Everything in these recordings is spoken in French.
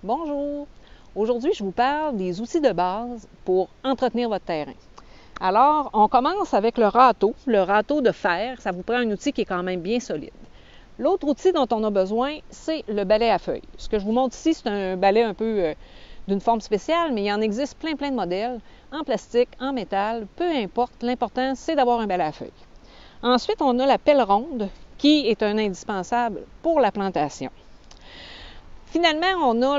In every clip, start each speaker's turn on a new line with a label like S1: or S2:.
S1: Bonjour! Aujourd'hui, je vous parle des outils de base pour entretenir votre terrain. Alors, on commence avec le râteau de fer. Ça vous prend un outil qui est quand même bien solide. L'autre outil dont on a besoin, c'est le balai à feuilles. Ce que je vous montre ici, c'est un balai un peu d'une forme spéciale, mais il en existe plein de modèles, en plastique, en métal, peu importe. L'important, c'est d'avoir un balai à feuilles. Ensuite, on a la pelle ronde, qui est un indispensable pour la plantation. Finalement, on a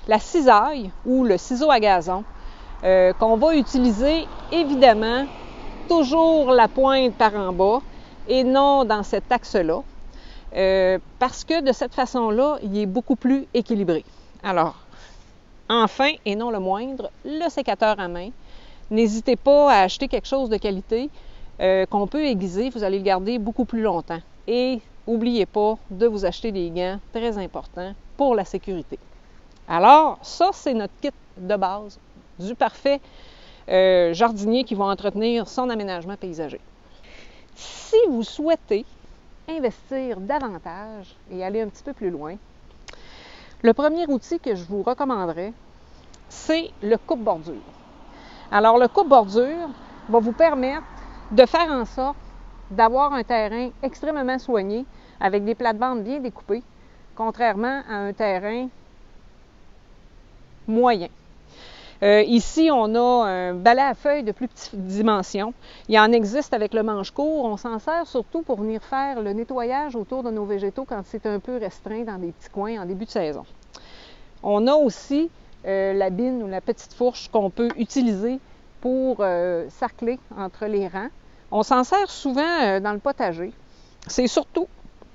S1: la cisaille ou le ciseau à gazon qu'on va utiliser évidemment toujours la pointe par en bas et non dans cet axe-là parce que de cette façon-là, il est beaucoup plus équilibré. Alors, enfin et non le moindre, le sécateur à main. N'hésitez pas à acheter quelque chose de qualité qu'on peut aiguiser, vous allez le garder beaucoup plus longtemps. Et n'oubliez pas de vous acheter des gants, très importants, pour la sécurité. Alors, ça, c'est notre kit de base du parfait jardinier qui va entretenir son aménagement paysager. Si vous souhaitez investir davantage et aller un petit peu plus loin, le premier outil que je vous recommanderais, c'est le coupe-bordure. Alors, le coupe-bordure va vous permettre de faire en sorte d'avoir un terrain extrêmement soigné avec des plates-bandes bien découpées, contrairement à un terrain moyen. Ici, on a un balai à feuilles de plus petite dimension. Il en existe avec le manche court. On s'en sert surtout pour venir faire le nettoyage autour de nos végétaux quand c'est un peu restreint dans des petits coins en début de saison. On a aussi la bine ou la petite fourche qu'on peut utiliser pour sarcler entre les rangs. On s'en sert souvent dans le potager. C'est surtout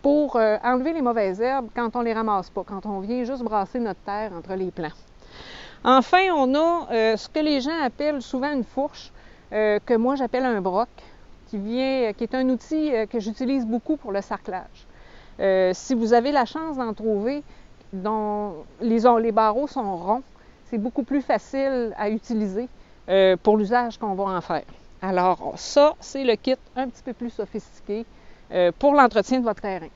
S1: pour enlever les mauvaises herbes quand on ne les ramasse pas, quand on vient juste brasser notre terre entre les plants. Enfin, on a ce que les gens appellent souvent une fourche, que moi j'appelle un broc, qui est un outil que j'utilise beaucoup pour le sarclage. Si vous avez la chance d'en trouver dont les barreaux sont ronds, c'est beaucoup plus facile à utiliser pour l'usage qu'on va en faire. Alors ça, c'est le kit un petit peu plus sophistiqué pour l'entretien de votre terrain.